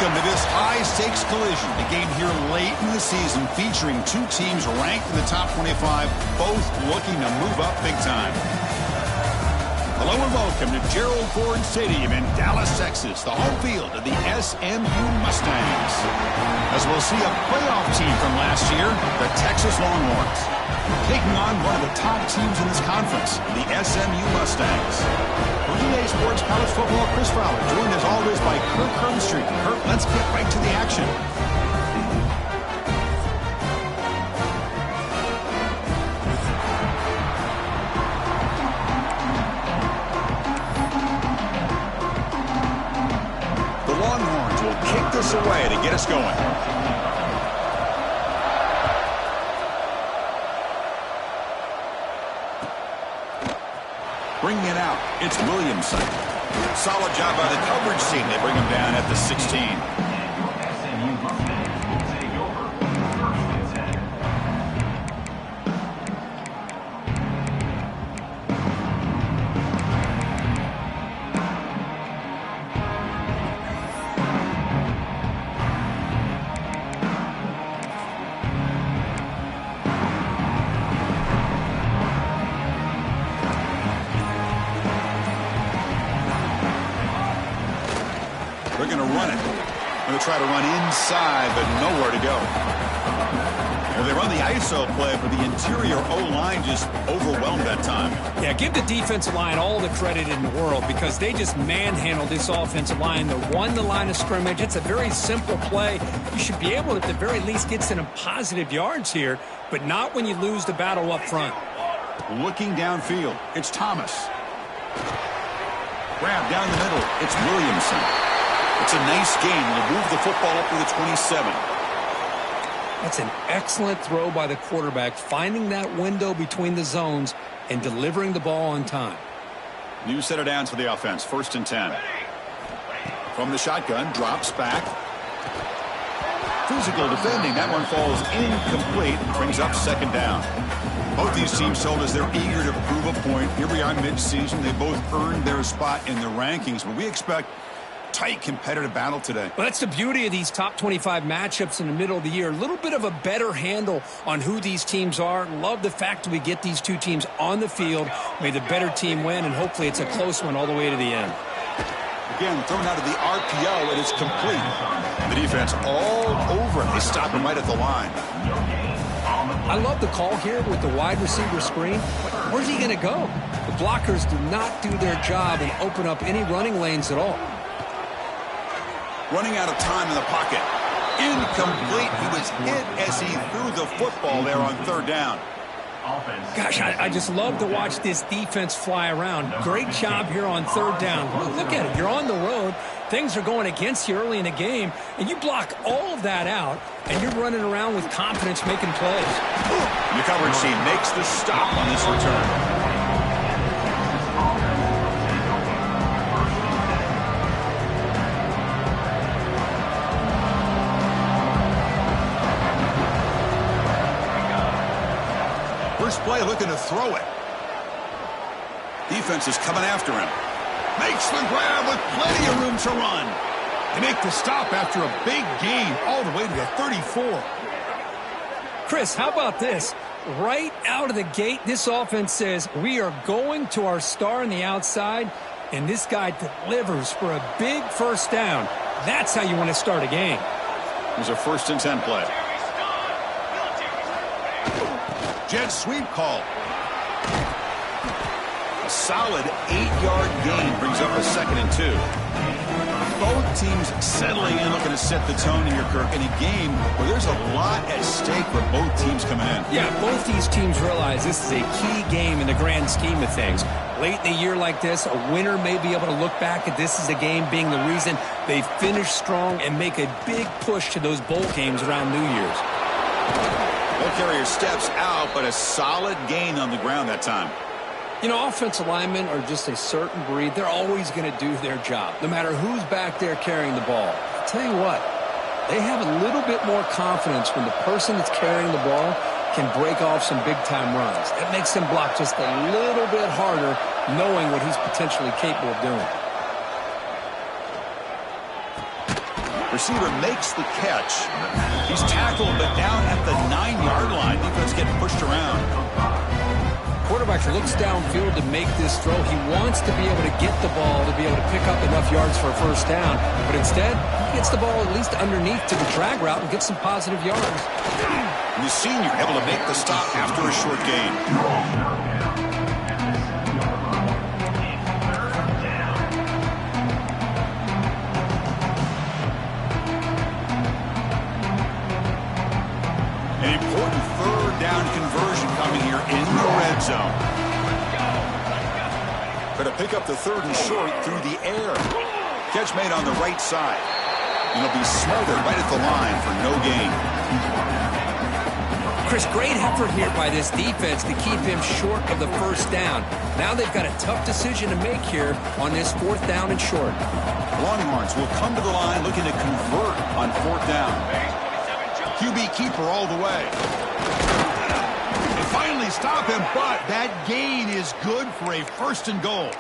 Welcome to this high-stakes collision, a game here late in the season featuring two teams ranked in the top 25, both looking to move up big time. Hello and welcome to Gerald Ford Stadium in Dallas, Texas, the home field of the SMU Mustangs. As we'll see a playoff team from last year, the Texas Longhorns, taking on one of the top teams in this conference, the SMU Mustangs. For today's Sports College Football, Chris Fowler, joined as always by Kirk Herbstreit. Kirk, let's get right to the action. The Longhorns will kick this away to get us going. Bringing it out, it's Williamson. Solid job by the coverage team. They bring him down at the 16. They're going to run it. Going to try to run inside, but nowhere to go. Well, they run the ISO play, but the interior O-line just overwhelmed that time. Yeah, give the defensive line all the credit in the world because they just manhandled this offensive line. They won the line of scrimmage. It's a very simple play. You should be able to, at the very least, get some positive yards here, but not when you lose the battle up front. Looking downfield, it's Thomas. Grab down the middle, it's Williamson. It's a nice game. They'll move the football up to the 27. That's an excellent throw by the quarterback, finding that window between the zones and delivering the ball on time. New set of downs for the offense. 1st and 10. From the shotgun, drops back. Physical defending. That one falls incomplete. Brings up 2nd down. Both these teams told us they're eager to prove a point. Here we are mid-season. They both earned their spot in the rankings, but we expect tight competitive battle today. Well, that's the beauty of these top 25 matchups in the middle of the year. A little bit of a better handle on who these teams are. Love the fact that we get these two teams on the field. May the better team win, and hopefully it's a close one all the way to the end. Again, thrown out of the RPO, and it's complete. The defense all over it. They stop him right at the line. I love the call here with the wide receiver screen. Where's he going to go? The blockers do not do their job and open up any running lanes at all. Running out of time in the pocket. Incomplete. He was hit as he threw the football there on 3rd down. Gosh, I just love to watch this defense fly around. Great job here on 3rd down. Look at it. You're on the road. Things are going against you early in the game, and you block all of that out, and you're running around with confidence making plays. The coverage team makes the stop on this return. First play looking to throw it. Defense is coming after him. Makes the grab with plenty of room to run. They make the stop after a big gain all the way to the 34. Chris, how about this? Right out of the gate, this offense says we are going to our star on the outside, and this guy delivers for a big 1st down. That's how you want to start a game. Here's a 1st and 10 play. Jet sweep call. A solid 8-yard gain brings up a 2nd and 2. Both teams settling in, looking to set the tone here, Kirk, in a game where there's a lot at stake for both teams coming in. Yeah, both these teams realize this is a key game in the grand scheme of things. Late in a year like this, a winner may be able to look back at this as a game being the reason they finish strong and make a big push to those bowl games around New Year's. Ball carrier steps out, but a solid gain on the ground that time. You know, offensive linemen are just a certain breed. They're always going to do their job, no matter who's back there carrying the ball. I'll tell you what, they have a little bit more confidence when the person that's carrying the ball can break off some big-time runs. That makes him block just a little bit harder, knowing what he's potentially capable of doing. Receiver makes the catch. He's tackled, but down at the 9-yard line. Defense getting pushed around. Quarterback looks downfield to make this throw. He wants to be able to get the ball to be able to pick up enough yards for a first down. But instead, he gets the ball at least underneath to the drag route and gets some positive yards. And the senior able to make the stop after a short gain. An important third down conversion coming here in the red zone. Going to pick up the third and short through the air. Catch made on the right side. And it'll be smothered right at the line for no gain. Chris, great effort here by this defense to keep him short of the first down. Now they've got a tough decision to make here on this 4th down and short. Longhorns will come to the line looking to convert on 4th down. QB keeper all the way. They finally stop him, but that gain is good for a 1st and goal.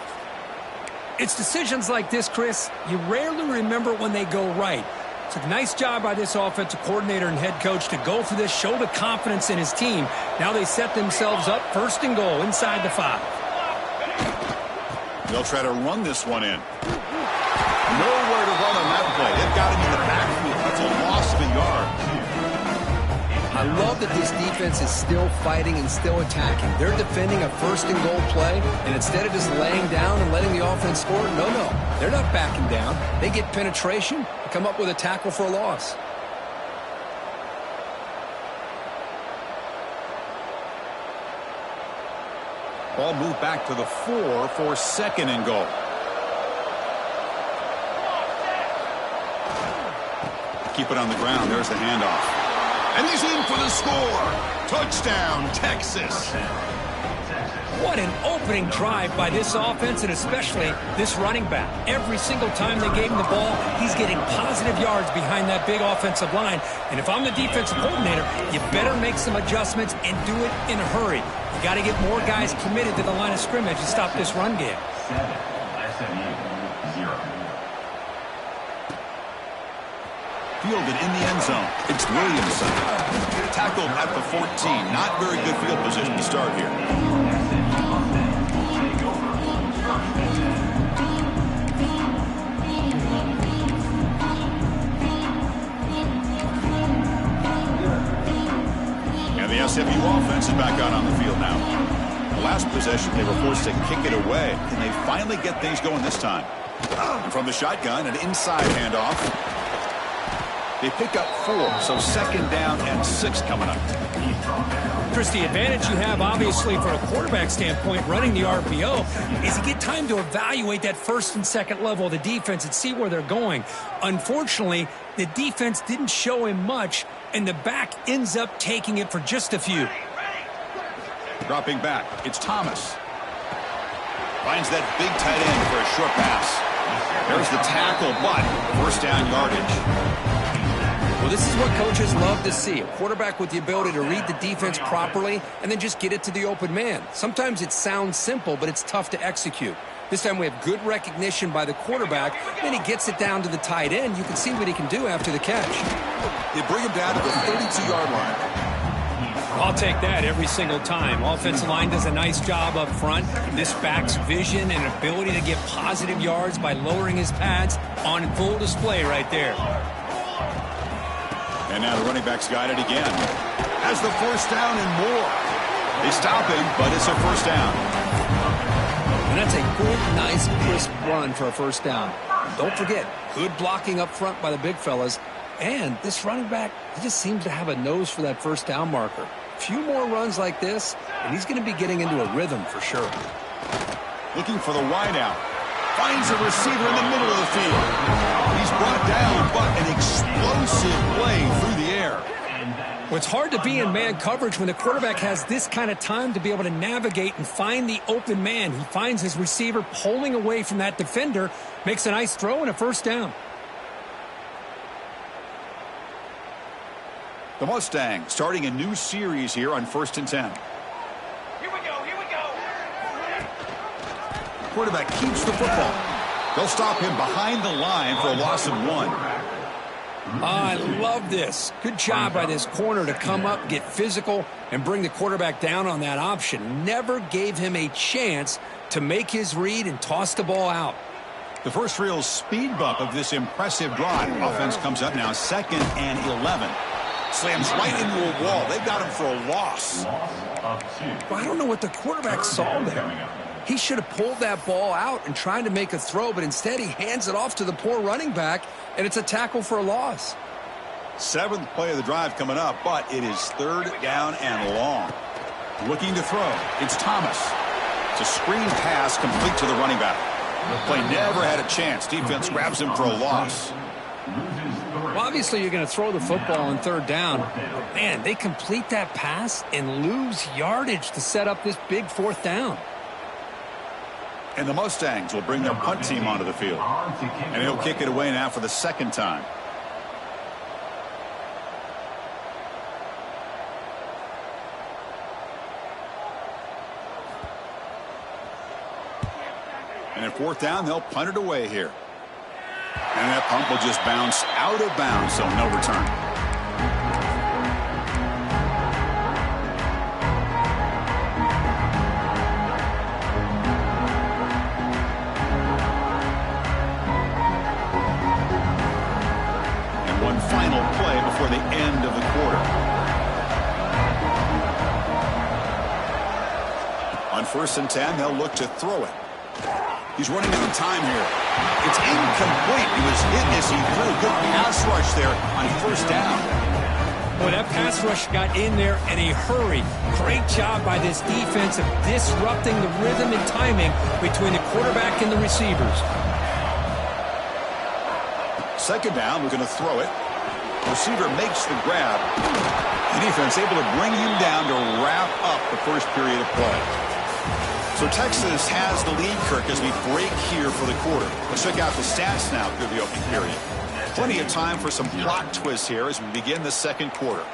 It's decisions like this, Chris, you rarely remember when they go right. It's a nice job by this offensive coordinator and head coach to go for this, show the confidence in his team. Now they set themselves up 1st and goal inside the 5. They'll try to run this one in. Nowhere to run on that play. They've got him in the backfield. That's a loss of a yard. I love that this defense is still fighting and still attacking. They're defending a 1st and goal play, and instead of just laying down and letting the offense score, no, they're not backing down. They get penetration and come up with a tackle for a loss. Ball moved back to the 4 for 2nd and goal. Keep it on the ground. There's the handoff. And he's in for the score. Touchdown, Texas. What an opening drive by this offense, and especially this running back. Every single time they gave him the ball, he's getting positive yards behind that big offensive line. And if I'm the defensive coordinator, you better make some adjustments and do it in a hurry. You got to get more guys committed to the line of scrimmage to stop this run game. Fielded in the end zone. It's Williamson. Tackled at the 14. Not very good field position to start here. And the SMU offense is back out on the field now. The last possession, they were forced to kick it away. Can they finally get things going this time? And from the shotgun, an inside handoff. They pick up 4, so 2nd down and 6 coming up. Chris, the advantage you have, obviously, from a quarterback standpoint, running the RPO, is you get time to evaluate that 1st and 2nd level of the defense and see where they're going. Unfortunately, the defense didn't show him much, and the back ends up taking it for just a few. Dropping back, it's Thomas. Finds that big tight end for a short pass. There's the tackle, but 1st down yardage. Well, this is what coaches love to see. A quarterback with the ability to read the defense properly and then just get it to the open man. Sometimes it sounds simple, but it's tough to execute. This time we have good recognition by the quarterback. Then he gets it down to the tight end. You can see what he can do after the catch. They bring him down to the 32-yard line. I'll take that every single time. Offensive line does a nice job up front. This back's vision and ability to get positive yards by lowering his pads on full display right there. And now the running back's got it again. Has the 1st down and more. They stop him, but it's a 1st down. And that's a good, nice, crisp run for a 1st down. Don't forget, good blocking up front by the big fellas. And this running back, he just seems to have a nose for that 1st down marker. A few more runs like this, and he's going to be getting into a rhythm for sure. Looking for the wideout. Finds a receiver in the middle of the field. He's brought down, but an explosive play through the air. Well, it's hard to be in man coverage when the quarterback has this kind of time to be able to navigate and find the open man. He finds his receiver pulling away from that defender, makes a nice throw and a 1st down. The Mustang starting a new series here on 1st and 10. Here we go. Quarterback keeps the football. They'll stop him behind the line for a loss of 1. I love this. Good job by this corner to come up, get physical, and bring the quarterback down on that option. Never gave him a chance to make his read and toss the ball out. The first real speed bump of this impressive drive. Offense comes up now 2nd and 11. Slams right into a wall. They've got him for a loss. Well, I don't know what the quarterback saw there. He should have pulled that ball out and tried to make a throw, but instead he hands it off to the poor running back, and it's a tackle for a loss. 7th play of the drive coming up, but it is 3rd down and long. Looking to throw. It's Thomas. It's a screen pass complete to the running back. The play never had a chance. Defense grabs him for a loss. Well, obviously you're going to throw the football on 3rd down. But man, they complete that pass and lose yardage to set up this big 4th down. And the Mustangs will bring their punt team onto the field. And he'll kick it away now for the 2nd time. And at 4th down, they'll punt it away here. And that punt will just bounce out of bounds, so no return. And one final play before the end of the quarter. On 1st and 10, they'll look to throw it. He's running out of time here. It's incomplete. He was hit as he threw. Good pass rush there on 1st down. Boy, that pass rush got in there in a hurry. Great job by this defense of disrupting the rhythm and timing between the quarterback and the receivers. 2nd down, we're going to throw it. Receiver makes the grab. The defense able to bring him down to wrap up the first period of play. So Texas has the lead, Kirk, as we break here for the quarter. Let's check out the stats now through the opening period. Plenty of time for some plot twists here as we begin the 2nd quarter.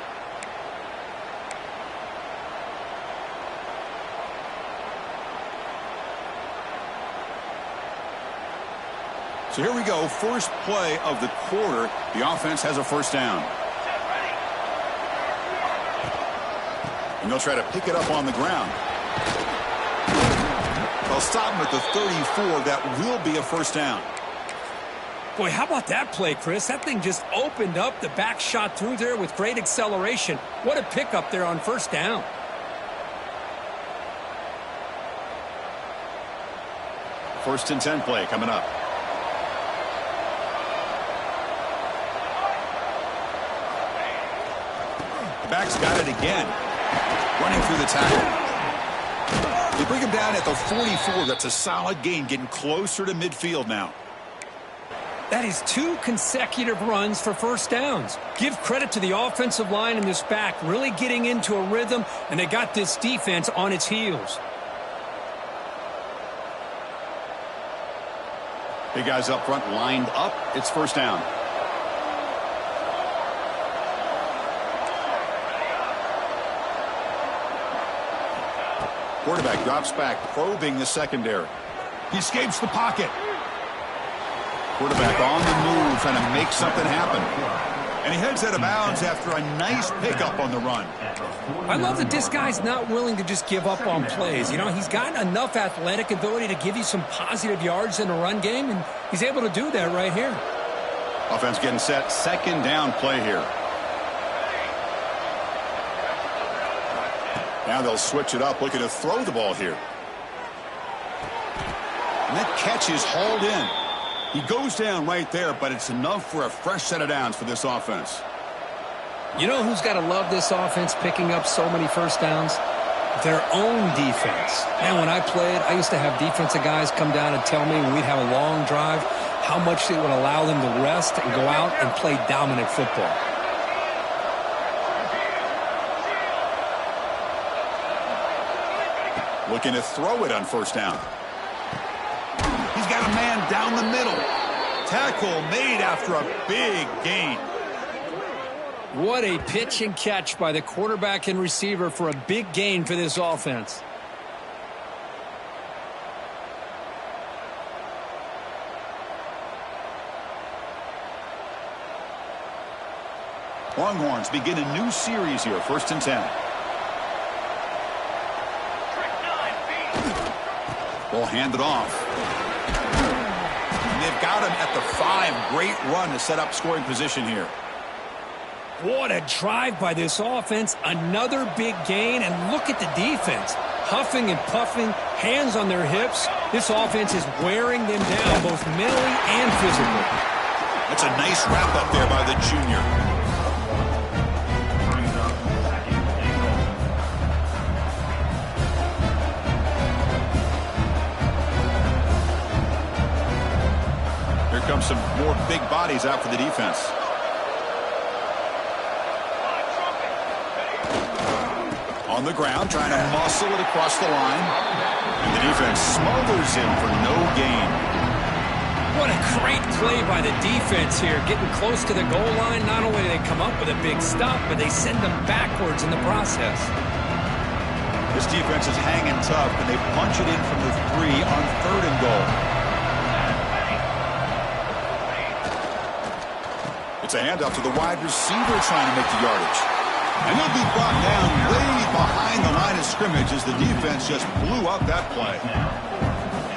So here we go. First play of the quarter. The offense has a 1st down. And they'll try to pick it up on the ground. They'll stop him at the 34. That will be a 1st down. Boy, how about that play, Chris? That thing just opened up. The back shot through there with great acceleration. What a pickup there on 1st down. First and 10 play coming up. Back's got it again. Running through the tackle. They bring him down at the 44. That's a solid gain, getting closer to midfield now. That is 2 consecutive runs for 1st downs. Give credit to the offensive line and this back, really getting into a rhythm, and they got this defense on its heels. Big guys up front lined up. It's 1st down. Quarterback drops back, probing the secondary. He escapes the pocket. Quarterback on the move, trying to make something happen. And he heads out of bounds after a nice pickup on the run. I love that this guy's not willing to just give up on plays. You know, he's got enough athletic ability to give you some positive yards in the run game, and he's able to do that right here. Offense getting set. 2nd down play here. Now they'll switch it up, looking to throw the ball here. And that catch is hauled in. He goes down right there, but it's enough for a fresh set of downs for this offense. You know who's got to love this offense picking up so many 1st downs? Their own defense. Man, when I played, I used to have defensive guys come down and tell me when we'd have a long drive how much it would allow them to rest and go out and play dominant football. Looking to throw it on 1st down. He's got a man down the middle. Tackle made after a big gain. What a pitch and catch by the quarterback and receiver for a big gain for this offense. Longhorns begin a new series here, 1st and 10. Ball handed off. And they've got him at the 5. Great run to set up scoring position here. What a drive by this offense. Another big gain, and look at the defense. Huffing and puffing, hands on their hips. This offense is wearing them down both mentally and physically. That's a nice wrap up there by the junior. Here comes some more big bodies out for the defense. On the ground, trying to muscle it across the line. And the defense smothers him for no gain. What a great play by the defense here. Getting close to the goal line, not only do they come up with a big stop, but they send them backwards in the process. This defense is hanging tough, and they punch it in from the 3 on 3rd and goal. It's a handoff to the wide receiver trying to make the yardage. And he'll be brought down way behind the line of scrimmage as the defense just blew up that play.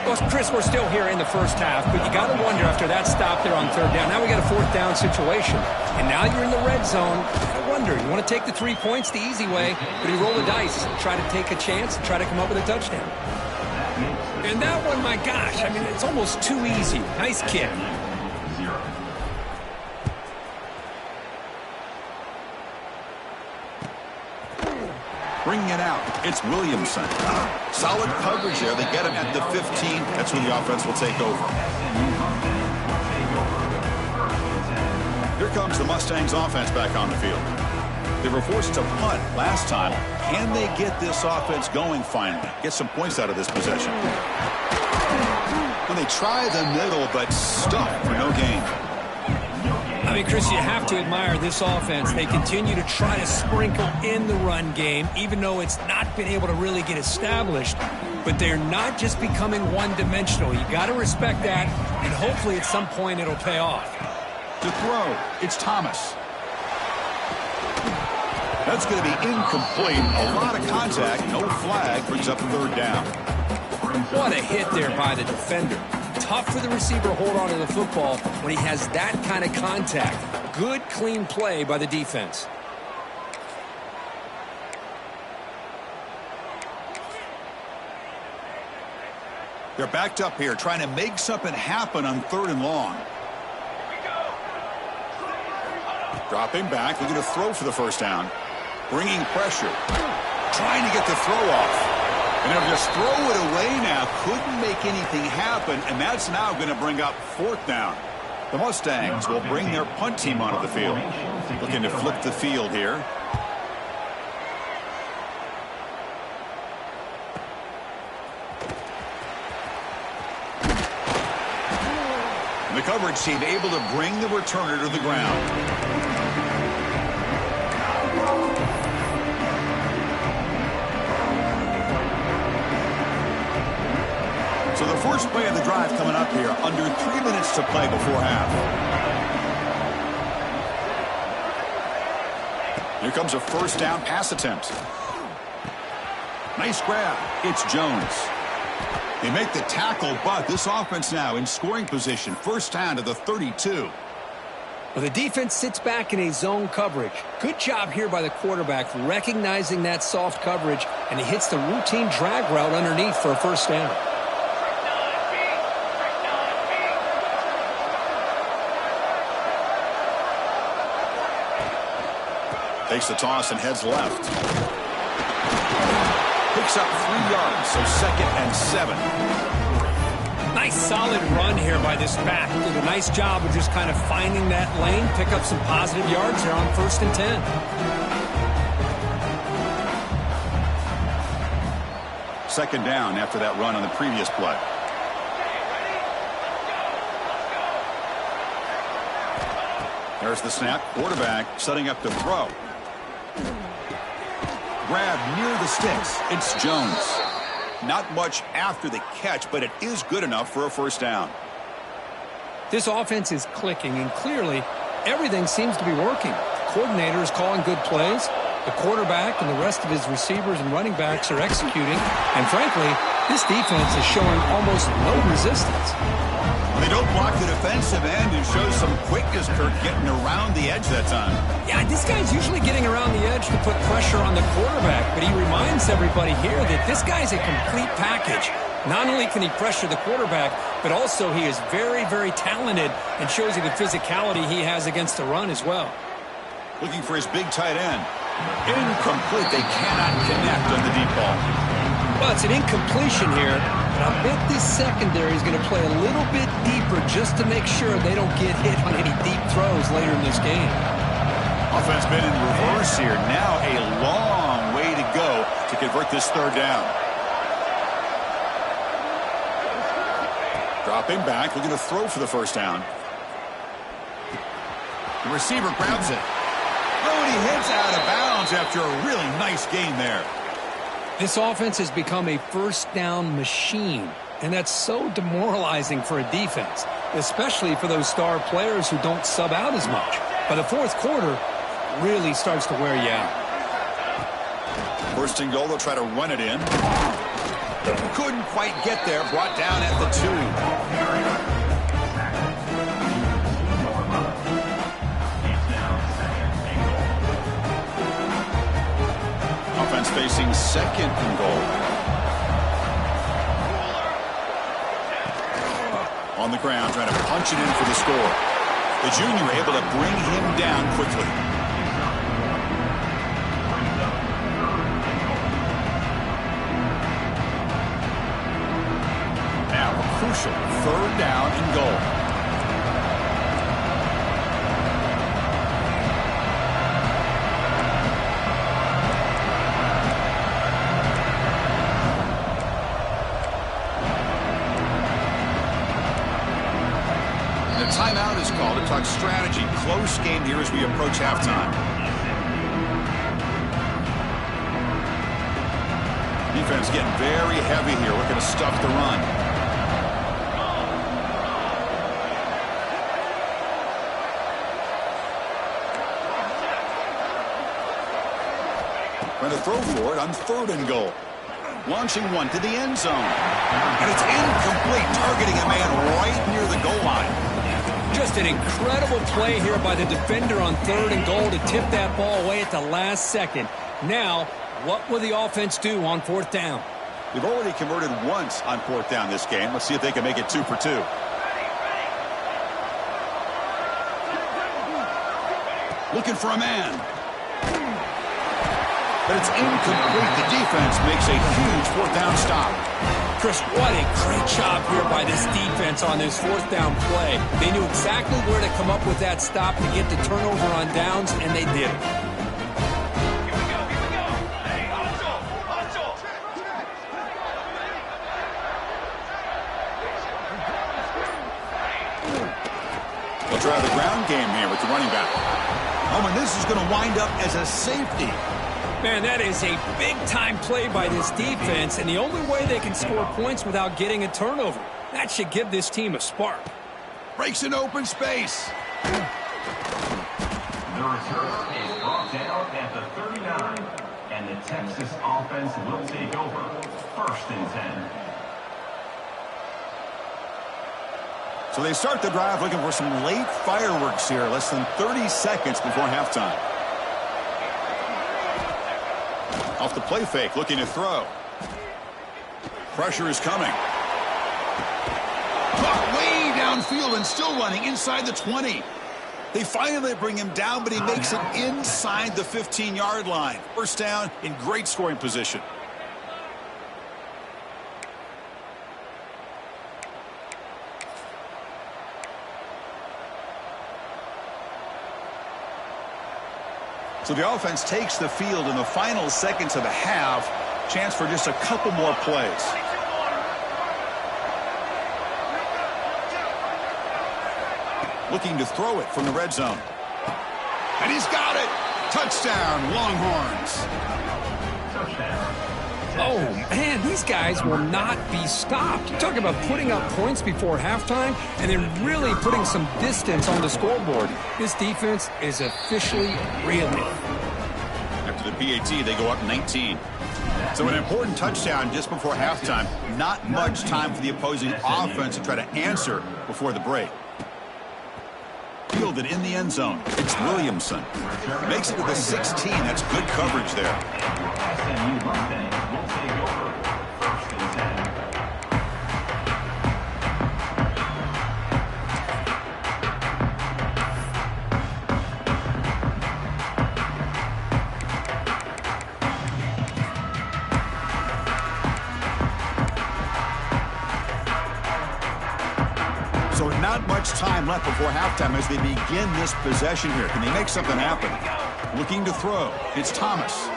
Well, Chris, we're still here in the first half, but you got to wonder after that stop there on 3rd down. Now we got a 4th down situation. And now you're in the red zone. I wonder, you want to take the 3 points the easy way, but you roll the dice, try to take a chance, and try to come up with a touchdown. And that one, my gosh, I mean, it's almost too easy. Nice kick. Bringing it out, it's Williamson. Solid coverage there. They get him at the 15. That's when the offense will take over. Here comes the Mustangs offense back on the field. They were forced to punt last time. Can they get this offense going finally? Get some points out of this possession. When they try the middle, but stuck for no gain. I mean, Chris, you have to admire this offense. They continue to try to sprinkle in the run game, even though it's not been able to really get established. But they're not just becoming one-dimensional. You got to respect that, and hopefully at some point it'll pay off. To throw, it's Thomas. That's going to be incomplete. A lot of contact, no flag, brings up 3rd down. What a hit there by the defender. Tough for the receiver to hold on to the football when he has that kind of contact. Good, clean play by the defense. They're backed up here, trying to make something happen on 3rd and long. Dropping back, looking to throw for the 1st down. Bringing pressure. Trying to get the throw off. And they'll just throw it away now. Couldn't make anything happen, and that's now going to bring up 4th down. The Mustangs will bring their punt team onto the field. Looking to flip the field here. And the coverage team able to bring the returner to the ground. So the first play of the drive coming up here, under 3 minutes to play before half. Here comes a 1st down pass attempt. Nice grab. It's Jones. They make the tackle, but this offense now in scoring position. 1st down to the 32. Well, the defense sits back in a zone coverage. Good job here by the quarterback recognizing that soft coverage, and he hits the routine drag route underneath for a 1st down. Takes the toss and heads left. Picks up 3 yards, so 2nd and 7. Nice solid run here by this back. Did a nice job of just kind of finding that lane, pick up some positive yards here on 1st and 10. Second down after that run on the previous play. There's the snap. Quarterback setting up to throw. Grab near the sticks. It's Jones. Not much after the catch, but it is good enough for a 1st down. This offense is clicking, and clearly everything seems to be working. coordinator is calling good plays. The quarterback and the rest of his receivers and running backs are executing. And frankly, this defense is showing almost no resistance. They don't block the defensive end and show some quickness, Kirk, getting around the edge that time. Yeah, this guy's usually getting around the edge to put pressure on the quarterback, but he reminds everybody here that this guy's a complete package. Not only can he pressure the quarterback, but also he is very, very talented and shows you the physicality he has against the run as well. Looking for his big tight end. Incomplete. They cannot connect on the deep ball. Well, it's an incompletion here, but I bet this secondary is going to play a little bit deeper just to make sure they don't get hit on any deep throws later in this game. Offense been in reverse here. Now a long way to go to convert this third down. Dropping back, looking to throw for the first down. The receiver grabs it. Oh, and he hits out of bounds after a really nice gain there. This offense has become a first down machine, and that's so demoralizing for a defense, especially for those star players who don't sub out as much. By the fourth quarter, really starts to wear you out. First and goal, they'll try to run it in. Couldn't quite get there, brought down at the 2. Offense facing second and goal. On the ground, trying to punch it in for the score. The junior able to bring him down quickly. Now a crucial third down and goal. Timeout is called to talk strategy. Close game here as we approach halftime. Defense getting very heavy here, looking to stuff the run. Trying to throw for it on third and goal. Launching one to the end zone. And it's incomplete, targeting a man right near the goal line. Just an incredible play here by the defender on third and goal to tip that ball away at the last second. Now, what will the offense do on fourth down? They've already converted once on fourth down this game. Let's see if they can make it 2 for 2. Looking for a man. But it's incomplete. The defense makes a huge fourth down stop. Chris, what a great job here by this defense on this fourth down play. They knew exactly where to come up with that stop to get the turnover on downs, and they did it. Here we go. Hey, hustle. They'll try the ground game here with the running back. Oh, and this is going to wind up as a safety. Man, that is a big-time play by this defense, and the only way they can score points without getting a turnover. That should give this team a spark. Breaks an open space. The return is brought down at the 39, and the Texas offense will take over. First and 10. So they start the drive looking for some late fireworks here, less than 30 seconds before halftime. Off the play fake, looking to throw. Pressure is coming. Caught way downfield and still running inside the 20. They finally bring him down, but he makes it inside the 15-yard line. First down in great scoring position. So the offense takes the field in the final seconds of the half. Chance for just a couple more plays. Looking to throw it from the red zone. And he's got it. Touchdown, Longhorns. Touchdown. Oh, man, these guys will not be stopped. You talk about putting up points before halftime and then really putting some distance on the scoreboard. This defense is officially reeling. After the PAT, they go up 19. So an important touchdown just before halftime. Not much time for the opposing offense to try to answer before the break. Fielded in the end zone. It's Williamson. Makes it to the 16. That's good coverage there. SMU Monday will take over. First and 10. So not much time left before halftime as they begin this possession here. Can they make something happen? Looking to throw. It's Thomas.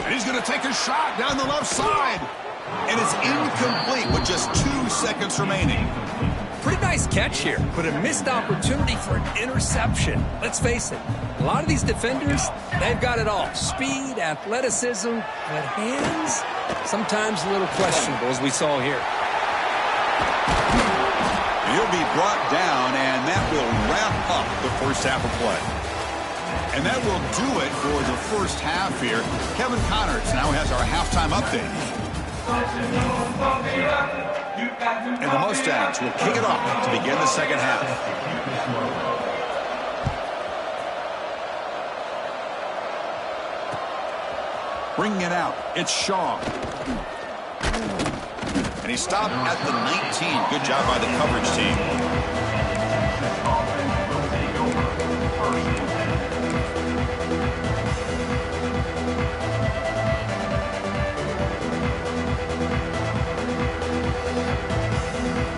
And he's going to take a shot down the left side. And it's incomplete with just 2 seconds remaining. Pretty nice catch here, but a missed opportunity for an interception. Let's face it, a lot of these defenders, they've got it all. Speed, athleticism, but hands, sometimes a little questionable, as we saw here. He'll be brought down, and that will wrap up the first half of play. And that will do it for the first half here. Kevin Connors now has our halftime update. And the Mustangs will kick it off to begin the second half. Bringing it out, it's Shaw. And he stopped at the 19. Good job by the coverage team.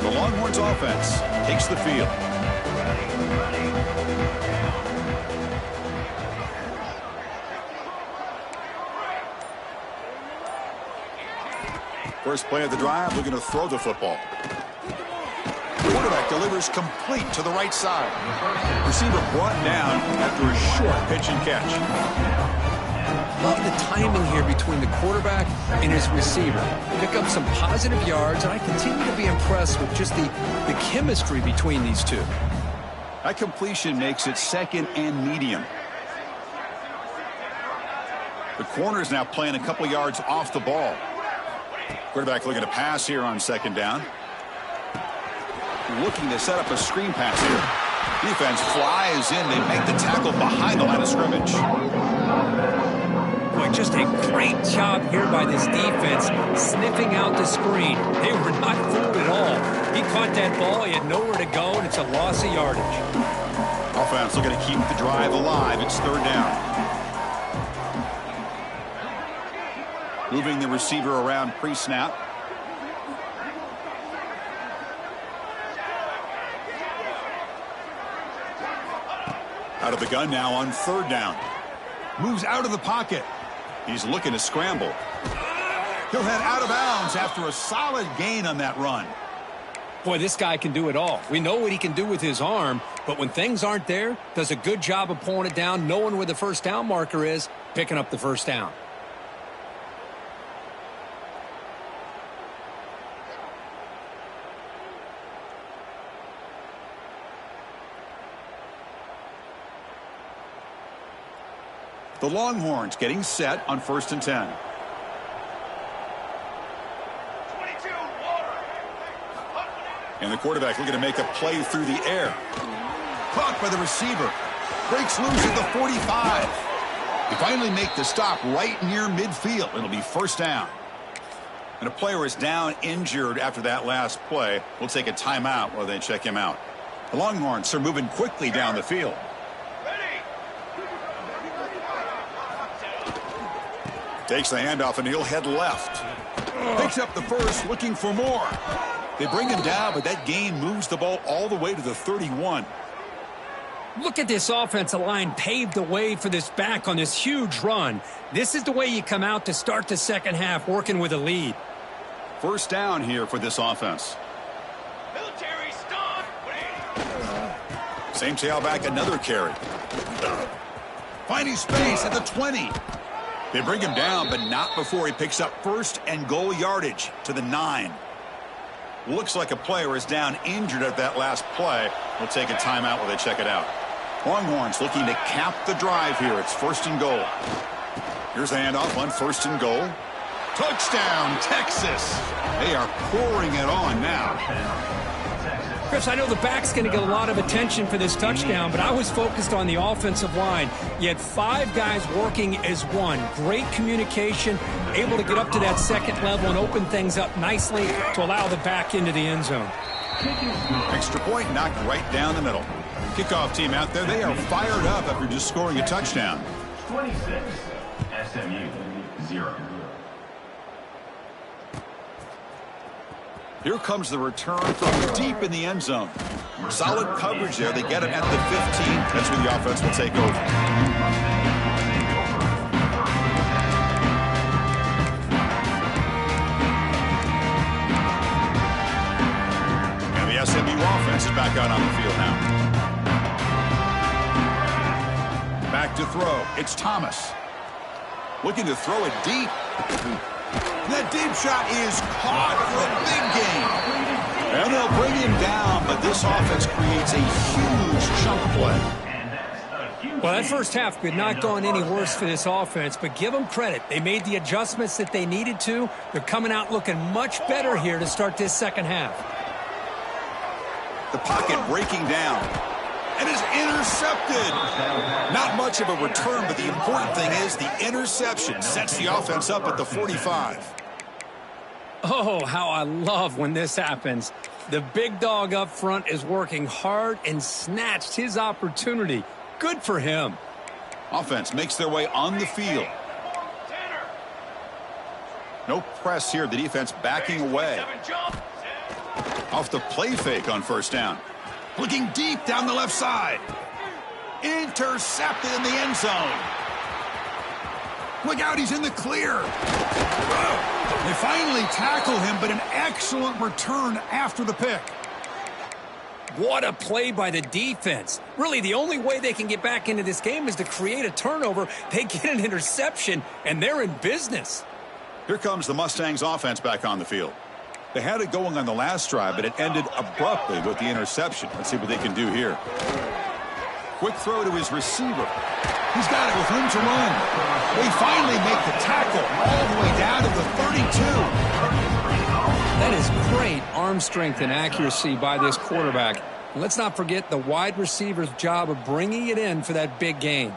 The Longhorns offense takes the field. First play of the drive, looking to throw the football. Quarterback delivers complete to the right side. Receiver brought down after a short pitch and catch. Love the timing here between the quarterback and his receiver. Pick up some positive yards, and I continue to be impressed with just the chemistry between these two. That completion makes it second and medium. The corner is now playing a couple yards off the ball. Quarterback looking to pass here on second down. Looking to set up a screen pass here. Defense flies in. They make the tackle behind the line of scrimmage. Boy, just a great job here by this defense, sniffing out the screen. They were not fooled at all. He caught that ball. He had nowhere to go, and it's a loss of yardage. Offense looking to keep the drive alive. It's third down. Moving the receiver around pre-snap. Out of the gun now on third down. Moves out of the pocket. He's looking to scramble. He'll head out of bounds after a solid gain on that run. Boy, this guy can do it all. We know what he can do with his arm, but when things aren't there, does a good job of pulling it down, knowing where the first down marker is, picking up the first down. The Longhorns getting set on 1st and 10. 22, And the quarterback looking to make a play through the air. Caught by the receiver. Breaks loose at the 45. They finally make the stop right near midfield. It'll be first down. And a player is down injured after that last play. We'll take a timeout while they check him out. The Longhorns are moving quickly down the field. Takes the handoff and he'll head left. Picks up the first, looking for more. They bring him down, but that gain moves the ball all the way to the 31. Look at this offensive line paved the way for this back on this huge run. This is the way you come out to start the second half, working with a lead. First down here for this offense. military stop. Same tailback, another carry. Finding space at the 20. They bring him down, but not before he picks up first and goal yardage to the 9. Looks like a player is down injured at that last play. We'll take a timeout while they check it out. Longhorns looking to cap the drive here. It's first and goal. Here's the handoff on first and goal. Touchdown, Texas. They are pouring it on now. Chris, I know the back's going to get a lot of attention for this touchdown, but I was focused on the offensive line. You had 5 guys working as one. Great communication, able to get up to that second level and open things up nicely to allow the back into the end zone. Extra point knocked right down the middle. Kickoff team out there, they are fired up after just scoring a touchdown. 26, SMU 0. Here comes the return from deep in the end zone. Solid coverage there. They get him at the 15. That's where the offense will take over. And the SMU offense is back out on the field now. Back to throw. It's Thomas. Looking to throw it deep. That deep shot is caught for a big gain. And they'll bring him down, but this offense creates a huge chunk play. Well, that first half could not gone any worse for this offense, but give them credit. They made the adjustments that they needed to. They're coming out looking much better here to start this second half. The pocket breaking down. And is intercepted. Not much of a return, but the important thing is the interception sets the offense up at the 45. Oh, how I love when this happens. The big dog up front is working hard and snatched his opportunity. Good for him. Offense makes their way on the field. No press here. The defense backing away. Off the play fake on first down. Looking deep down the left side. Intercepted in the end zone. Look out, he's in the clear. They finally tackle him, but an excellent return after the pick. What a play by the defense. Really, the only way they can get back into this game is to create a turnover. They get an interception, and they're in business. Here comes the Mustangs offense back on the field. They had it going on the last drive, but it ended abruptly with the interception. Let's see what they can do here. Quick throw to his receiver. He's got it with room to run. They finally make the tackle all the way down to the 32. That is great arm strength and accuracy by this quarterback. And let's not forget the wide receiver's job of bringing it in for that big gain.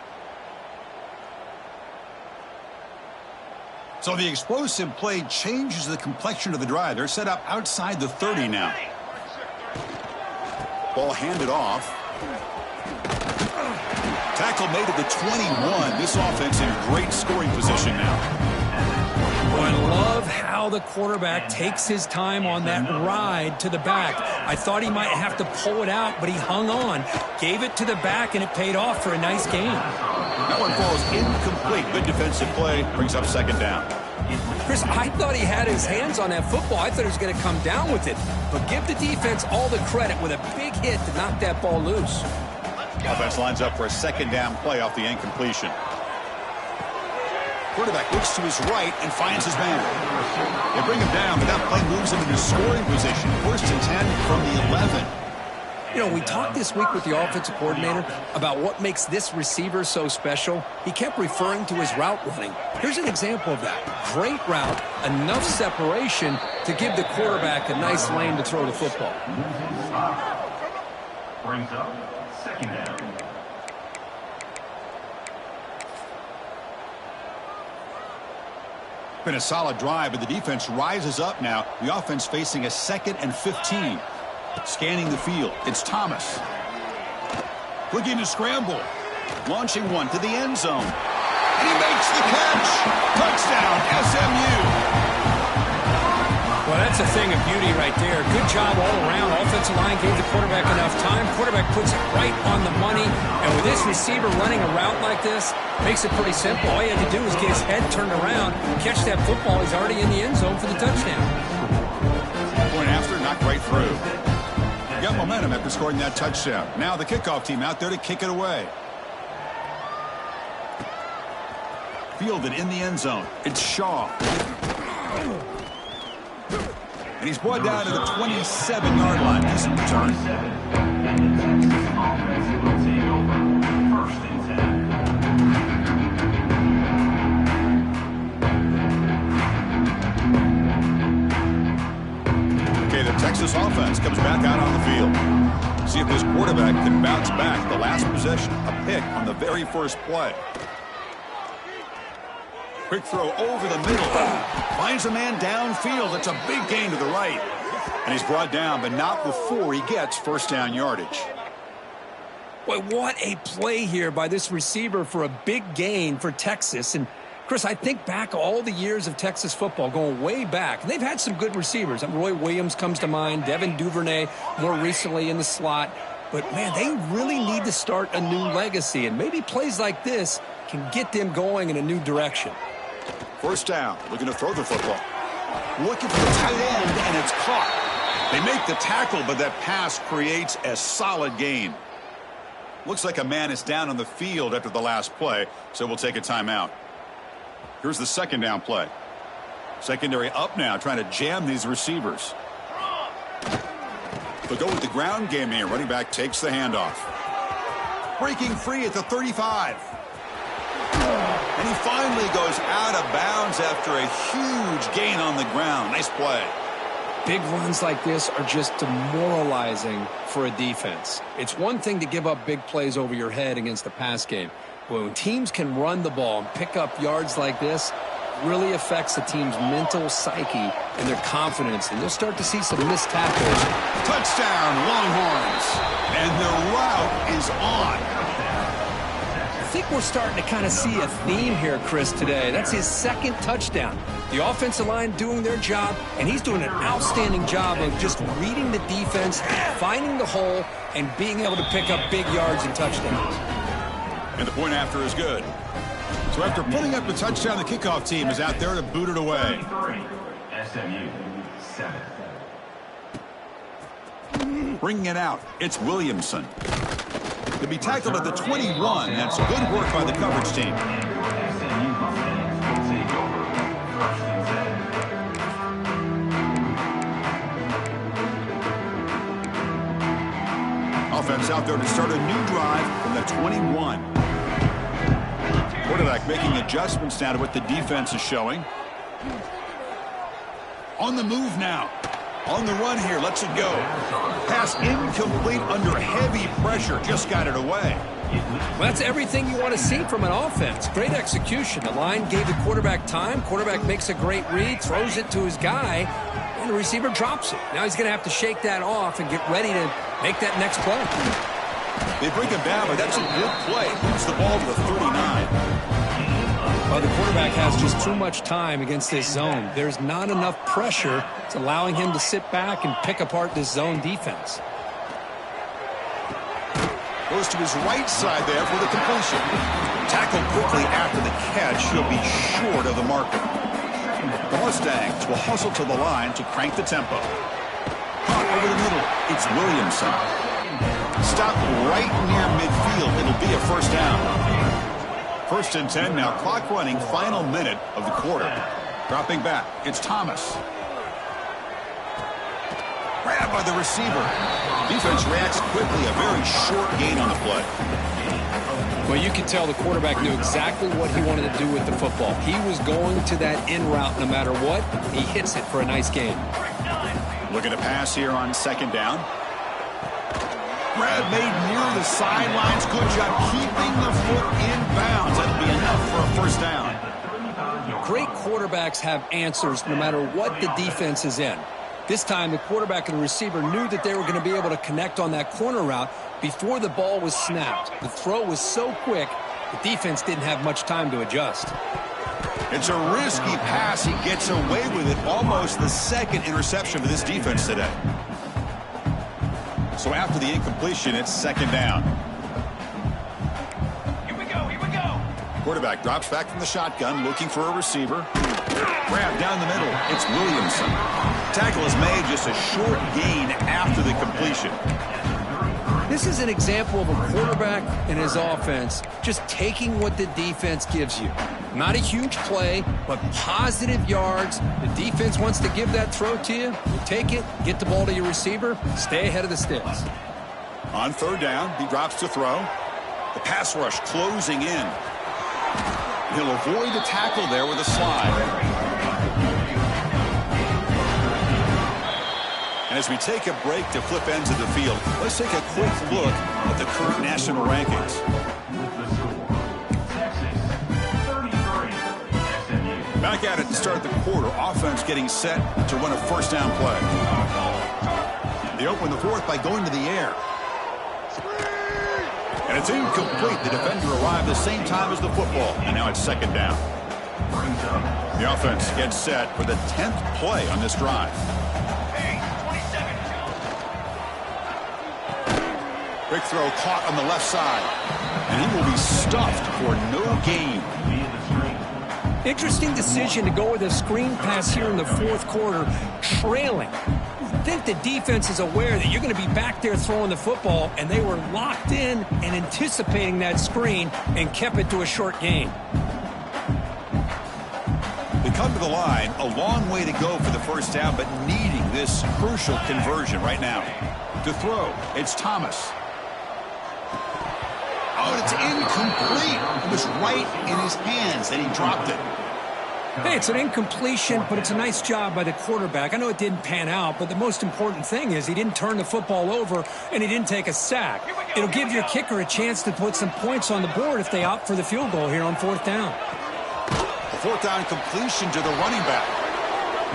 So the explosive play changes the complexion of the drive. They're set up outside the 30 now. Ball handed off. Tackle made at the 21. This offense in great scoring position now. Oh, I love how the quarterback takes his time on that ride to the back. I thought he might have to pull it out, but he hung on, gave it to the back, and it paid off for a nice gain. That one falls incomplete. Good defensive play. Brings up second down. Chris, I thought he had his hands on that football. I thought he was going to come down with it. But give the defense all the credit with a big hit to knock that ball loose. Offense lines up for a second down play off the incompletion. Quarterback looks to his right and finds his man. They bring him down, but that play moves him into scoring position. First and 10 from the 11. You know, we talked this week with the offensive coordinator about what makes this receiver so special. He kept referring to his route running. Here's an example of that. Great route, enough separation to give the quarterback a nice lane to throw the football. Brings up second down. Been a solid drive, but the defense rises up now. The offense facing a 2nd and 15. Scanning the field. It's Thomas. Looking to scramble. Launching one to the end zone. And he makes the catch. Touchdown, SMU. Well, that's a thing of beauty right there. Good job all around. Offensive line gave the quarterback enough time. Quarterback puts it right on the money. And with this receiver running a route like this, makes it pretty simple. All you had to do was get his head turned around, catch that football. He's already in the end zone for the touchdown. Point after, knocked right through. Got momentum after scoring that touchdown. Now the kickoff team out there to kick it away. fielded in the end zone. It's Shaw. And he's brought down to the 27-yard line. Decent return. And the Texas offense will take over. First and 10. Okay, the Texas offense comes back out on the field. See if this quarterback can bounce back. The last possession, a pick on the very first play. Quick throw over the middle. Finds a man downfield. It's a big gain to the right. And he's brought down, but not before he gets first down yardage. Boy, what a play here by this receiver for a big gain for Texas. And, Chris, I think back all the years of Texas football, going way back. And they've had some good receivers. Roy Williams comes to mind, Devin Duvernay more recently in the slot. But, man, they really need to start a new legacy. And maybe plays like this can get them going in a new direction. First down, looking to throw the football. Looking for the tight end, and it's caught. They make the tackle, but that pass creates a solid gain. Looks like a man is down on the field after the last play, so we'll take a timeout. Here's the second down play. Secondary up now, trying to jam these receivers. They'll go with the ground game here. Running back takes the handoff. Breaking free at the 35. And he finally goes out of bounds after a huge gain on the ground. Nice play. Big runs like this are just demoralizing for a defense. It's one thing to give up big plays over your head against the pass game. But when teams can run the ball and pick up yards like this, it really affects the team's mental psyche and their confidence. And you'll start to see some missed tackles. Touchdown, Longhorns. And the route is on. I think we're starting to kind of see a theme here, Chris, today. That's his second touchdown. The offensive line doing their job, and he's doing an outstanding job of just reading the defense, finding the hole, and being able to pick up big yards and touchdowns. And the point after is good. So after putting up the touchdown, the kickoff team is out there to boot it away. SMU 7. Bringing it out, it's Williamson. To be tackled at the 21. That's good work by the coverage team. SMU Mustangs will take over. First and 10. Offense out there to start a new drive from the 21. Quarterback making adjustments now to what the defense is showing. On the move now. On the run here, lets it go. Pass incomplete under heavy pressure. Just got it away. Well, that's everything you want to see from an offense. Great execution. The line gave the quarterback time. Quarterback makes a great read, throws it to his guy, and the receiver drops it. Now he's going to have to shake that off and get ready to make that next play. They bring him down, but that's a good play. Moves the ball to the 39. Well, the quarterback has just too much time against this zone. There's not enough pressure. It's allowing him to sit back and pick apart this zone defense. Goes to his right side there for the completion. Tackled quickly after the catch. He'll be short of the marker. The Mustangs will hustle to the line to crank the tempo. Caught over the middle. It's Williamson. Stopped right near midfield. It'll be a first down. First and 10 now. Clock running. Final minute of the quarter. Dropping back. It's Thomas. Grabbed by the receiver. Defense reacts quickly. A very short gain on the play. Well, you can tell the quarterback knew exactly what he wanted to do with the football. He was going to that in route no matter what. He hits it for a nice gain. Looking to pass here on second down. Grab made near the sidelines. Good job keeping the foot in bounds. That'll be enough for a first down. Great quarterbacks have answers no matter what the defense is in. This time, the quarterback and the receiver knew that they were going to be able to connect on that corner route before the ball was snapped. The throw was so quick, the defense didn't have much time to adjust. It's a risky pass. He gets away with it. Almost the second interception for this defense today. So after the incompletion, it's second down. Here we go, here we go. Quarterback drops back from the shotgun, looking for a receiver. Grab down the middle. It's Williamson. Tackle is made, just a short gain after the completion. This is an example of a quarterback and his offense just taking what the defense gives you. Not a huge play, but positive yards. The defense wants to give that throw to you. You take it, get the ball to your receiver, stay ahead of the sticks. On third down, he drops to throw. The pass rush closing in. He'll avoid the tackle there with a slide. And as we take a break to flip ends of the field, let's take a quick look at the current national rankings. Back at it to start the quarter. Offense getting set to run a first down play. They open the fourth by going to the air. And it's incomplete. The defender arrived the same time as the football. And now it's second down. The offense gets set for the 10th play on this drive. Quick throw caught on the left side. And he will be stuffed for no gain. Interesting decision to go with a screen pass here in the fourth quarter, trailing. I think the defense is aware that you're going to be back there throwing the football, and they were locked in and anticipating that screen and kept it to a short gain. They come to the line, a long way to go for the first down, but needing this crucial conversion right now. To throw, it's Thomas. Oh, it's incomplete. It was right in his hands, and he dropped it. Hey, it's an incompletion, but it's a nice job by the quarterback. I know it didn't pan out, but the most important thing is he didn't turn the football over, and he didn't take a sack. It'll give your kicker a chance to put some points on the board if they opt for the field goal here on fourth down. A fourth down completion to the running back.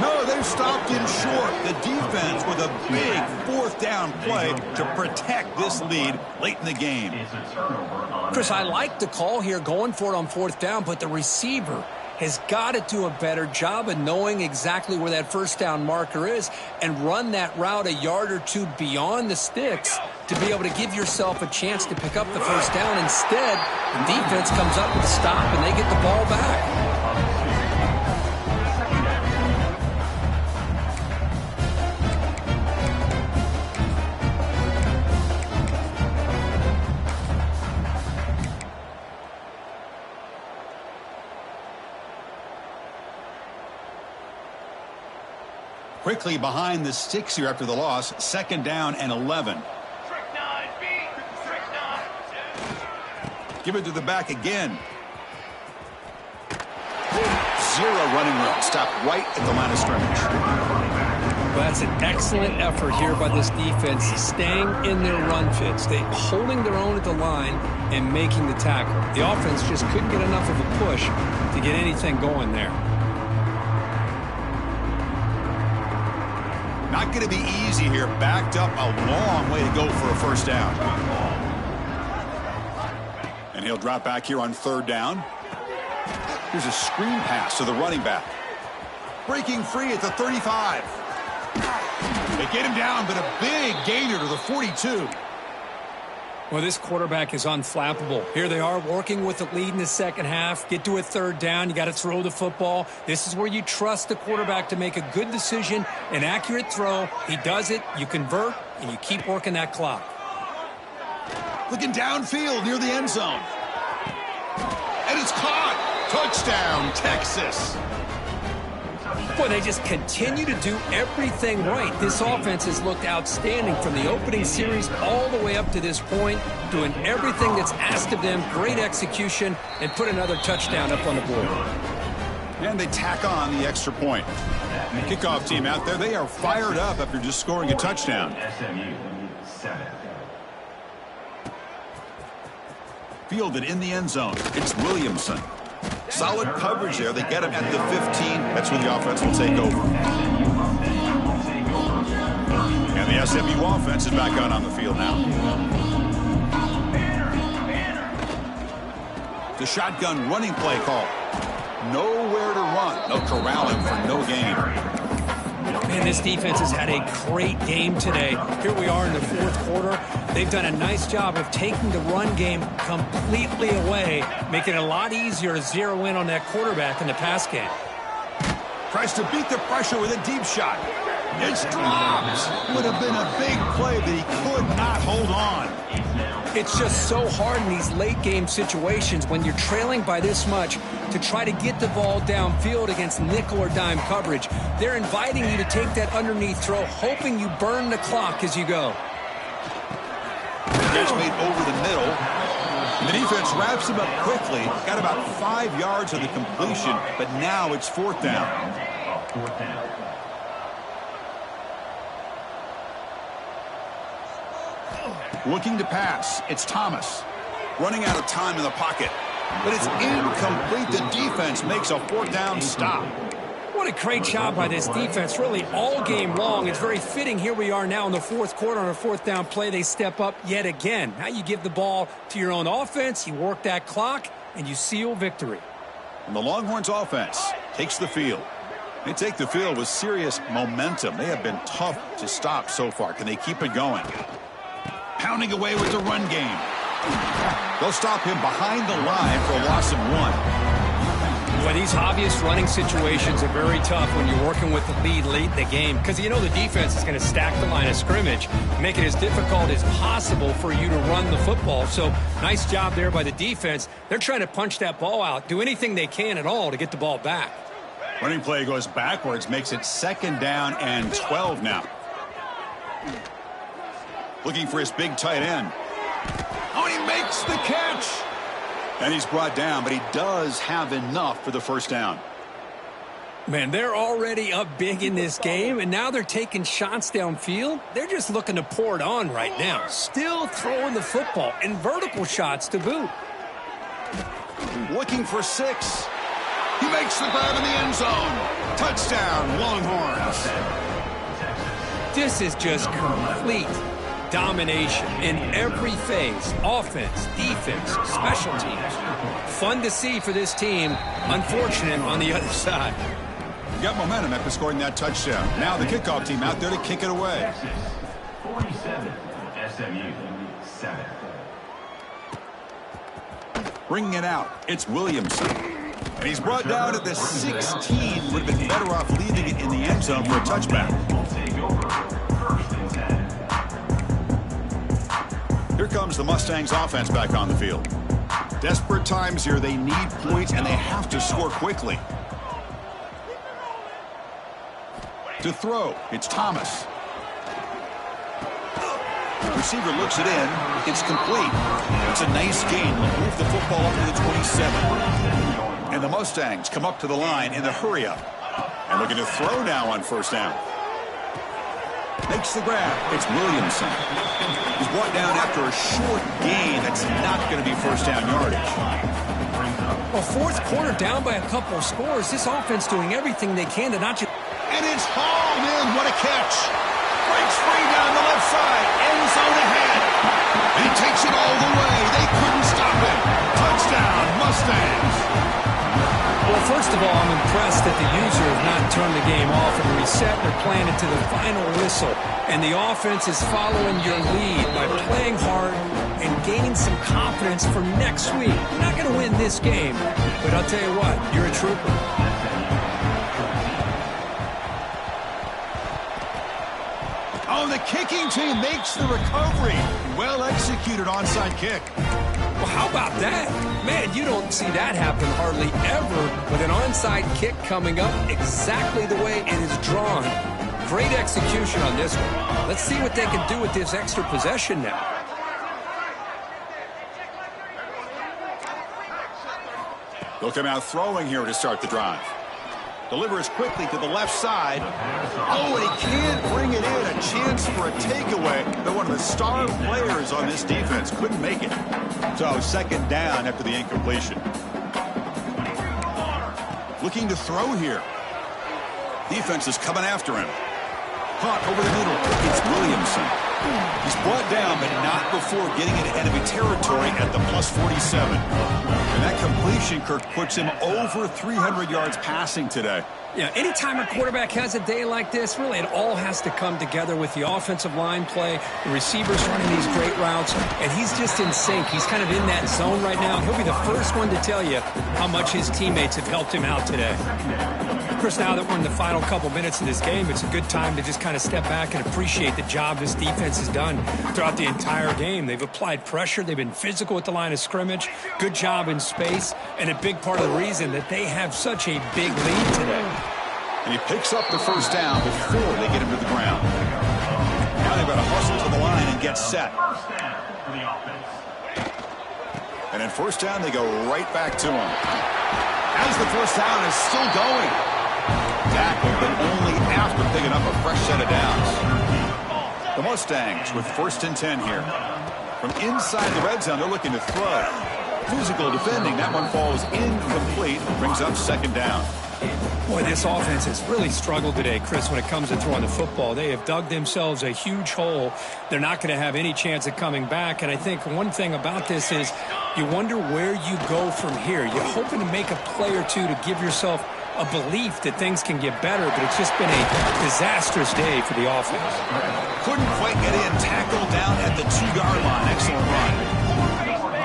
No, they've stopped him short. The defense with a big fourth down play to protect this lead late in the game. Chris, I like the call here going for it on fourth down, but the receiver has got to do a better job of knowing exactly where that first down marker is and run that route a yard or two beyond the sticks to be able to give yourself a chance to pick up the first down. Instead, the defense comes up with a stop and they get the ball back. Quickly behind the sticks here after the loss. Second down and 11. Give it to the back again. Zero running room. Stop right at the line of scrimmage. Well, that's an excellent effort here by this defense, staying in their run fits. They holding their own at the line and making the tackle. The offense just couldn't get enough of a push to get anything going there. Not going to be easy here. Backed up a long way to go for a first down. And he'll drop back here on third down. Here's a screen pass to the running back. Breaking free at the 35. They get him down, but a big gainer to the 42. Well, this quarterback is unflappable. Here they are working with the lead in the second half. Get to a third down. You got to throw the football. This is where you trust the quarterback to make a good decision, an accurate throw. He does it. You convert, and you keep working that clock. Looking downfield near the end zone. And it's caught. Touchdown, Texas. Boy, they just continue to do everything right. This offense has looked outstanding from the opening series all the way up to this point, doing everything that's asked of them, great execution, and put another touchdown up on the board. And they tack on the extra point. The kickoff team out there, they are fired up after just scoring a touchdown. Fielded in the end zone. It's Williamson. Solid coverage there. They get him at the 15. That's where the offense will take over. And the SMU offense is back out on the field now. The shotgun running play call. Nowhere to run. No corralling for no gain. Man, this defense has had a great game today. Here we are in the fourth quarter. They've done a nice job of taking the run game completely away, making it a lot easier to zero in on that quarterback in the pass game. Tries to beat the pressure with a deep shot. It's dropped. Would have been a big play, but he could not hold on. It's just so hard in these late-game situations when you're trailing by this much to try to get the ball downfield against nickel or dime coverage. They're inviting you to take that underneath throw, hoping you burn the clock as you go. Catch made over the middle. And the defense wraps him up quickly. Got about 5 yards of the completion, but now it's 4th down. Looking to pass. It's Thomas. Running out of time in the pocket. But it's incomplete. The defense makes a 4th down stop. What a great job by this defense, really all game long. It's very fitting. Here we are now in the 4th quarter on a 4th down play. They step up yet again. Now you give the ball to your own offense, you work that clock, and you seal victory. And the Longhorns offense takes the field. They take the field with serious momentum. They have been tough to stop so far. Can they keep it going? Pounding away with the run game. They'll stop him behind the line for a loss of 1. Well, these obvious running situations are very tough when you're working with the lead late in the game because you know the defense is going to stack the line of scrimmage, make it as difficult as possible for you to run the football. So nice job there by the defense. They're trying to punch that ball out, do anything they can at all to get the ball back. Running play goes backwards, makes it 2nd down and 12 now. Looking for his big tight end. Oh, he makes the catch. And he's brought down, but he does have enough for the 1st down. Man, they're already up big in this game, and now they're taking shots downfield. They're just looking to pour it on right now. Still throwing the football, and vertical shots to boot. Looking for 6. He makes the grab in the end zone. Touchdown, Longhorns. This is just complete domination in every phase. Offense, defense, special teams. Fun to see for this team. Unfortunate on the other side. Got momentum after scoring that touchdown. Now the kickoff team out there to kick it away. 47, SMU 7. Bringing it out, it's Williamson. And he's brought down at the 16. Would have been better off leaving it in the end zone for a touchback. Here comes the Mustangs offense back on the field. Desperate times here. They need points, and they have to score quickly. To throw, it's Thomas. Receiver looks it in. It's complete. It's a nice gain. They'll move the football up to the 27. And the Mustangs come up to the line in the hurry-up. And looking to throw now on 1st down. Makes the grab. It's Williamson. He's brought down after a short gain. That's not going to be 1st down yardage. Well, 4th quarter down by a couple of scores. This offense doing everything they can to not just... And it's hauled in. What a catch. Breaks free down the left side. End zone ahead. He takes it all the way. They couldn't stop it. Touchdown, Mustangs. Well, first of all, I'm impressed that the user has not turned the game off and reset. They're playing it to the final whistle. And the offense is following your lead by playing hard and gaining some confidence for next week. You're not going to win this game, but I'll tell you what, you're a trooper. Oh, the kicking team makes the recovery. Well executed onside kick. Well, how about that? Man, you don't see that happen hardly ever with an onside kick coming up exactly the way it is drawn. Great execution on this one. Let's see what they can do with this extra possession now. They'll come out throwing here to start the drive. Delivers quickly to the left side. Oh, and he can't bring it in. A chance for a takeaway. They're one of the star players on this defense. Couldn't make it. So 2nd down after the incompletion. Looking to throw here. Defense is coming after him. Caught over the middle. It's Williamson. He's brought down, but not before getting into enemy territory at the +47. And that completion, Kirk, puts him over 300 yards passing today. Yeah, anytime a quarterback has a day like this, really it all has to come together with the offensive line play, the receivers running these great routes, and he's just in sync. He's kind of in that zone right now. He'll be the first one to tell you how much his teammates have helped him out today. Chris, now that we're in the final couple minutes of this game, it's a good time to just kind of step back and appreciate the job this defense has done throughout the entire game. They've applied pressure. They've been physical at the line of scrimmage. Good job in space, and a big part of the reason that they have such a big lead today. And he picks up the first down before they get him to the ground. Now they've got to hustle to the line and get set. And in first down, they go right back to him. As the first down is still going. Tackled, but only after picking up a fresh set of downs. The Mustangs with 1st and 10 here. From inside the red zone, they're looking to throw. Physical defending. That one falls incomplete. Brings up 2nd down. Boy, this offense has really struggled today, Chris, when it comes to throwing the football. They have dug themselves a huge hole. They're not going to have any chance of coming back. And I think one thing about this is you wonder where you go from here. You're hoping to make a play or two to give yourself a belief that things can get better, but it's just been a disastrous day for the offense. Couldn't quite get in. Tackled down at the 2-yard line. Excellent run.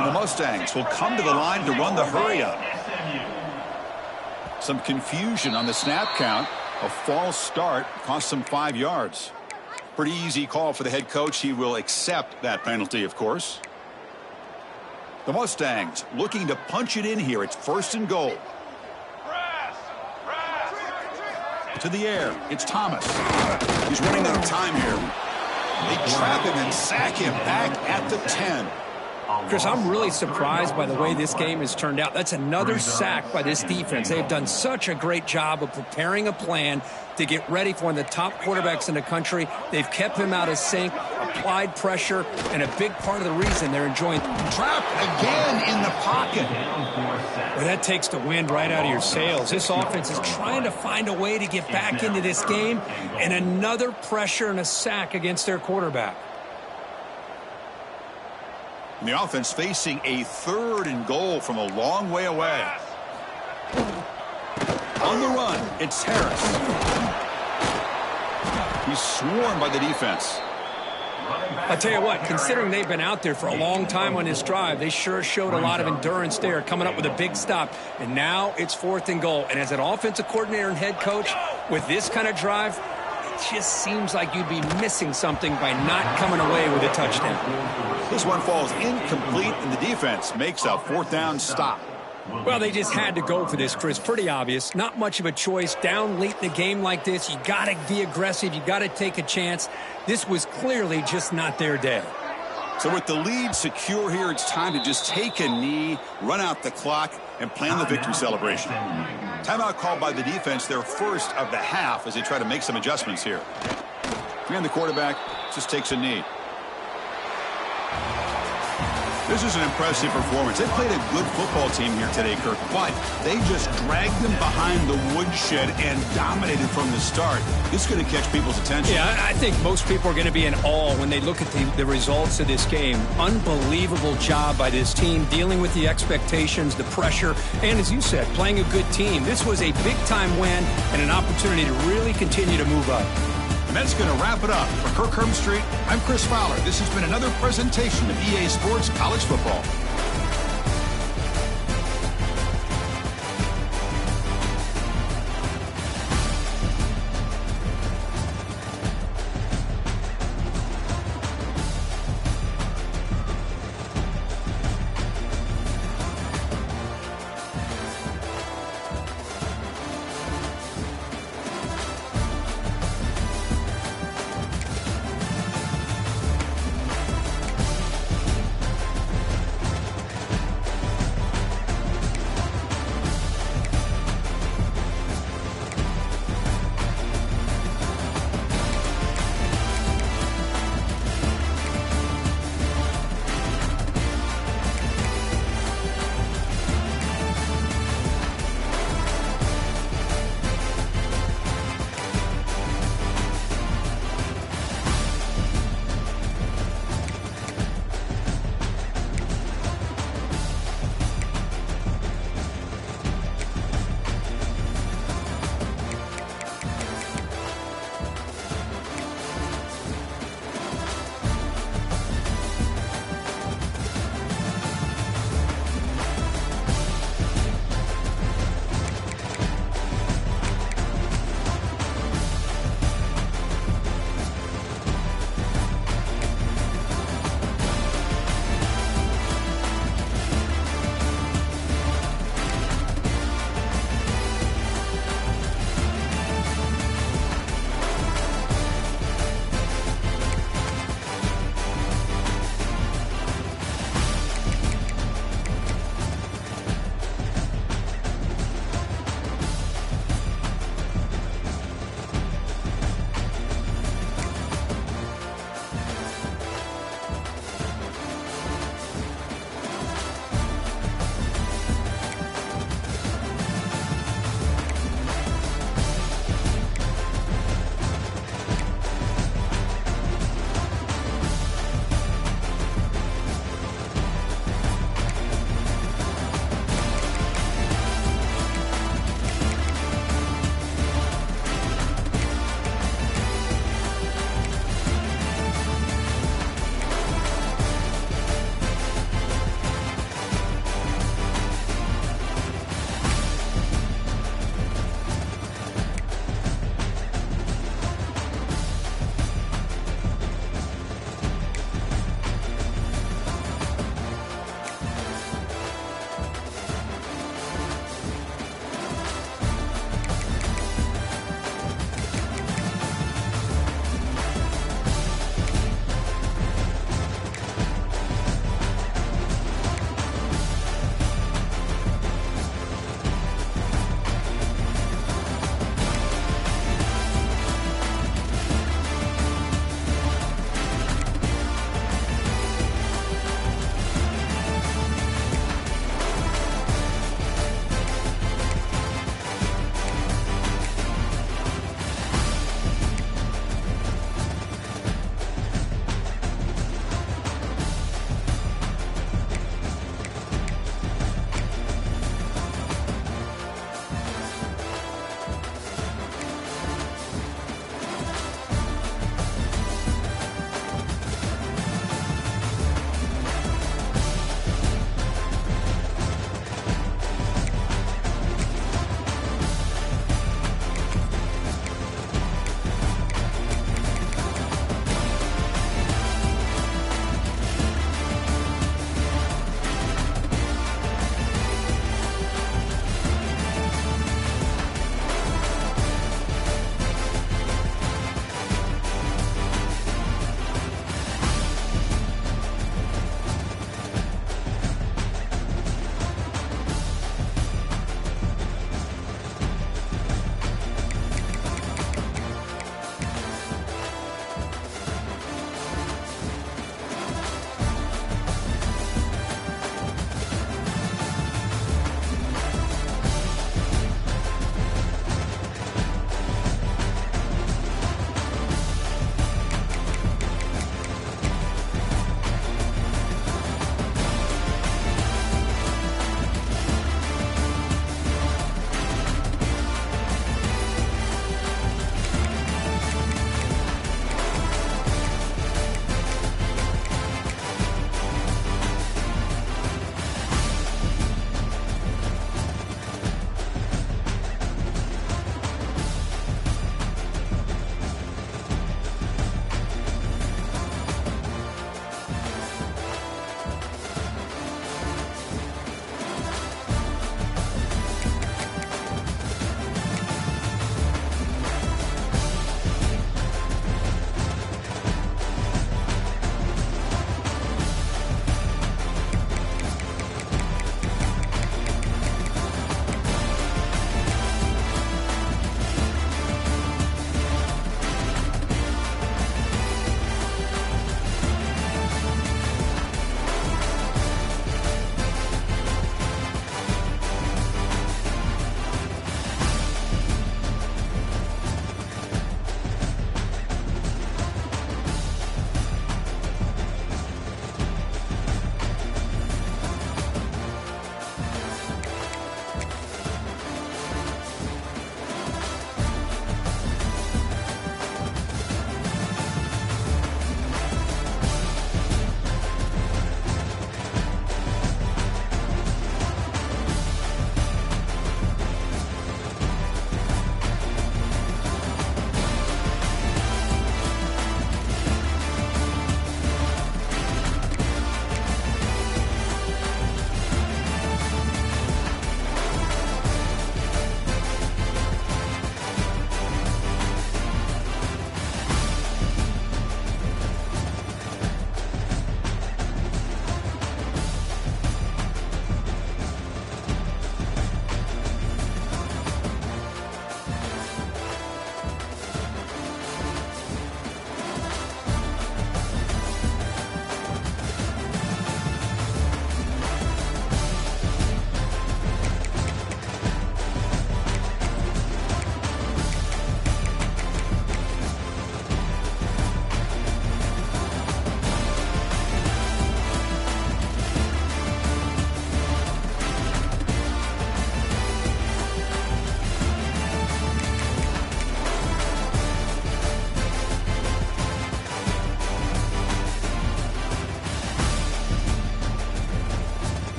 And the Mustangs will come to the line to run the hurry-up. Some confusion on the snap count. A false start cost them 5 yards. Pretty easy call for the head coach. He will accept that penalty, of course. The Mustangs looking to punch it in here. It's 1st and goal. To the air. It's Thomas. He's running out of time here. They trap him and sack him back at the 10. Chris, I'm really surprised by the way this game has turned out. That's another sack by this defense. They've done such a great job of preparing a plan to get ready for one of the top quarterbacks in the country. They've kept him out of sync, applied pressure, and a big part of the reason they're enjoying. Trapped again in the pocket. Well, that takes the wind right out of your sails. This offense is trying to find a way to get back into this game, and another pressure and a sack against their quarterback. And the offense facing a 3rd and goal from a long way away. On the run, it's Harris. He's swarmed by the defense. I'll tell you what, considering they've been out there for a long time on this drive, they sure showed a lot of endurance there, coming up with a big stop. And now it's 4th and goal. And as an offensive coordinator and head coach, with this kind of drive, it just seems like you'd be missing something by not coming away with a touchdown. This one falls incomplete, and the defense makes a 4th down stop. Well, they just had to go for this, Chris. Pretty obvious. Not much of a choice. Down late in the game like this, you got to be aggressive. You got to take a chance. This was clearly just not their day. So with the lead secure here, it's time to just take a knee, run out the clock, and plan the victory celebration. Timeout called by the defense, their first of the half, as they try to make some adjustments here. And the quarterback just takes a knee. This is an impressive performance. They played a good football team here today, Kirk, but they just dragged them behind the woodshed and dominated from the start. This is going to catch people's attention. Yeah, I think most people are going to be in awe when they look at the results of this game. Unbelievable job by this team, dealing with the expectations, the pressure, and as you said, playing a good team. This was a big-time win and an opportunity to really continue to move up. And that's going to wrap it up. For Kirk Herbstreit, I'm Chris Fowler. This has been another presentation of EA Sports College Football.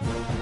it.